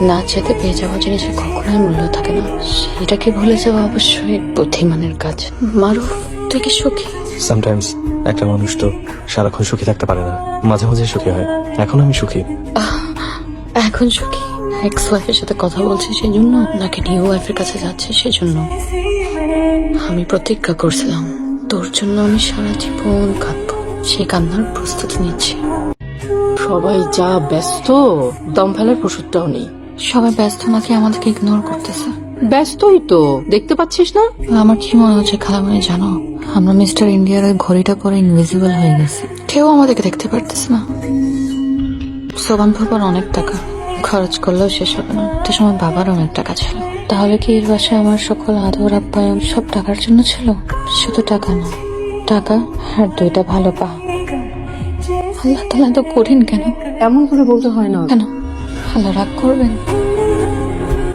না চেতে পেয়ে যাওয়া জিনিসের কখনোই মূল্য থাকে না, সেটাকে ভুলে যাওয়া অবশ্যই বুদ্ধিমানের কাজ। মারুফ, তুই কি সুখী? সামটাইমস একটা মানুষ তো সারাক্ষণ সুখী থাকতে পারে না, মাঝে মাঝে সুখী হয়। এখন আমি সুখী। এখন সুখী? এক্স ওয়াইফের সাথে কথা বলছি সেই জন্য, নাকি নিউ ওয়াইফের কাছে যাচ্ছে সেই জন্য? আমি প্রতিজ্ঞা করছিলাম তোর জন্য আমি সারা জীবন কাঁদবো, সেই কান্নার প্রস্তুতি নিচ্ছি। সবাই যা ব্যস্ত, দম ফেলার ওষুধটাও নেই। সবাই ব্যস্ত নাকি আমাদেরকে ইগনোর করতেছে? ব্যস্তই তো, দেখতে পাচ্ছিস না? আমার কি মনে হচ্ছে খালামণি জানো, আমরা মিস্টার ইন্ডিয়ার ওই ঘড়িটা পরে ইনভিজিবল হয়ে গেছি, কেউ আমাদেরকে দেখতে পারতেছে না। সোবান ফুপার অনেক টাকা, খরচ করলেও শেষ হবে না। একটা সময় বাবার অনেক টাকা ছিল, তাহলে কি এর বাসায় আমার সকল আদর আপ্যায়ন সব টাকার জন্য ছিল? শুধু টাকা না, টাকা আর দুইটা ভালো পা। আল্লাহ তাআলা তো কঠিন কেন? এমন করে বলতে হয় না। কেন আল্লাহ রাগ করবেন?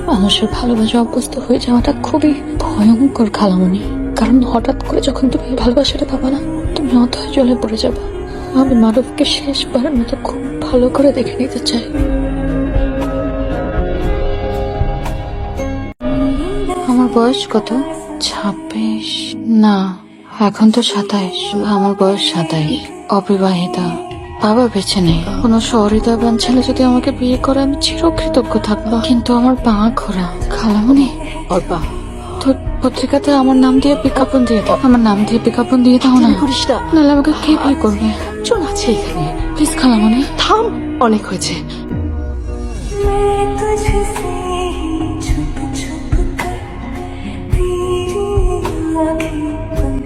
মানুষের ভালোবাসা অভ্যস্ত হয়ে যাওয়াটা খুবই ভয়ঙ্কর খালামণি, কারণ হঠাৎ করে যখন তুমি ভালোবাসাটা পাবা না, তুমি অথয় জলে পড়ে যাবা। আমি মারুফকে শেষবারের মতো খুব ভালো করে দেখে নিতে চাই। আমার বয়স কত? 26? না, এখন তো 27। আমার বয়স 27। অবিবাহিতা, বাবা বেঁচে নেই। কোন সহৃদয়বান ছেলে যদি আমাকে বিয়ে করে আমি চিরকৃতজ্ঞ থাকবো, কিন্তু আমার পা খোরা। খালামণি, অর্পা, তোর পত্রিকাতে আমার নাম দিয়ে বিজ্ঞাপন দিয়ে দাও, আমার নাম দিয়ে বিজ্ঞাপন দিয়ে দাও না, করিস না। নাহলে আমাকে কে বিয়ে করবে? জন আছে এখানে। প্লিজ খালামণি। থাম, অনেক হয়েছে।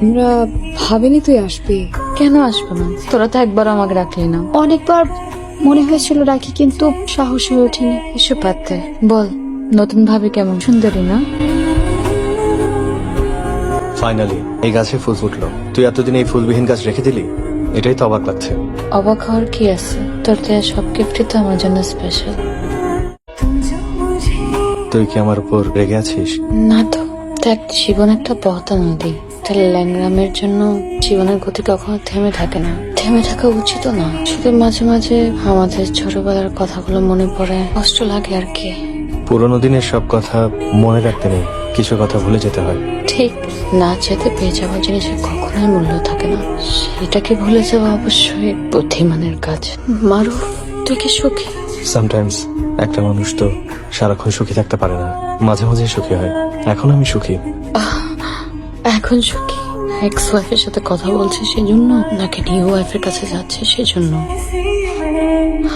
আমরা ভাবিনি তুই আসবি। কেন আসবো না? তোরা তো একবার আমাকে রাখলি না। অনেকবার মনে হয়েছিল রাখি, কিন্তু সাহস হয়ে ওঠেনি। এসব পাতে বল, নতুন ভাবি কেমন? সুন্দরী না? ফাইনালি এই গাছে ফুল ফুটলো। তুই এতদিন এই ফুলবিহীন গাছ রেখে দিলি, এটাই তো অবাক লাগছে। অবাক হওয়ার কি আছে? তোর দেয়া সব গিফটই তো আমার জন্য স্পেশাল। তুই কি আমার উপর রেগে আছিস? না তো, দেখ জীবন একটা বহতা নদী, একটা ল্যাংরামের জন্য জীবনের গতি কখনো থেমে থাকে না, থেমে থাকা উচিত না। শুধু মাঝে মাঝে আমাদের ছোটবেলার কথাগুলো মনে পড়ে, কষ্ট লাগে আর কি। পুরোনো দিনের সব কথা মনে রাখতে নেই, কিছু কথা ভুলে যেতে হয়। ঠিক, না চেতে পেয়ে যাওয়া জিনিসের কখনোই মূল্য থাকে না, সেটাকে ভুলে যাওয়া অবশ্যই বুদ্ধিমানের কাজ। মারুফ, তুই কি সুখী? সামটাইমস একটা মানুষ তো সারাক্ষণ সুখী থাকতে পারে না, মাঝে মাঝে সুখী হয়। এখন আমি সুখী। এখন সুখী? এক্স ওয়াইফের সাথে কথা বলছি সেই জন্য, নাকি নিউ ওয়াইফের কাছে যাচ্ছে সেই জন্য?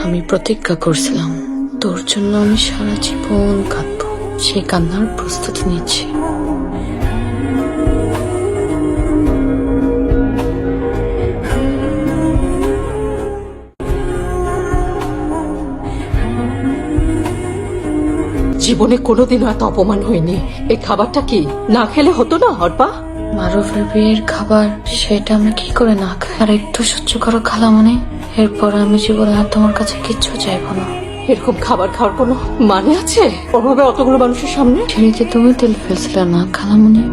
আমি প্রতিজ্ঞা করছিলাম তোর জন্য আমি সারা জীবন কাঁদবো, সেই কান্নার প্রস্তুতি নিচ্ছি। জীবনে কোনোদিনও এত অপমান হয়নি। এই খাবারটা কি না খেলে হতো না অর্পা? মারুফের বিয়ের খাবার, সেটা আমি কি করে না খাই? আর একটু সহ্য করো খালামণি, এরপর আমি জীবনে আর তোমার কাছে কিচ্ছু চাইবো না। এরকম খাবার খাওয়ার কোনো মানে আছে? ওভাবে অতগুলো মানুষের সামনে? ছেড়েতে তুমি তেল ফেলছিলে না খালামণি?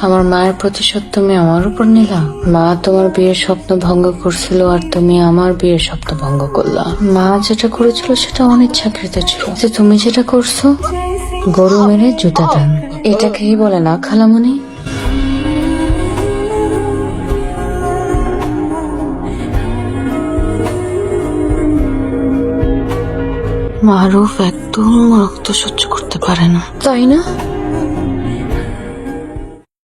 আমার মায়ের প্রতিশোধ তুমি আমার উপর নিলা। মা তোমার বিয়ের স্বপ্ন ভঙ্গ করছিল, আর তুমি আমার বিয়ের স্বপ্ন ভঙ্গ করলা। মা যেটা করেছিল সেটা অনিচ্ছাকৃত ছিল, যে তুমি যেটা করছো গরু মেরে জুতা দান, এটাকেই বলে না খালামণি? মারুফ একদম রক্ত সহ্য করতে পারে না, তাই না?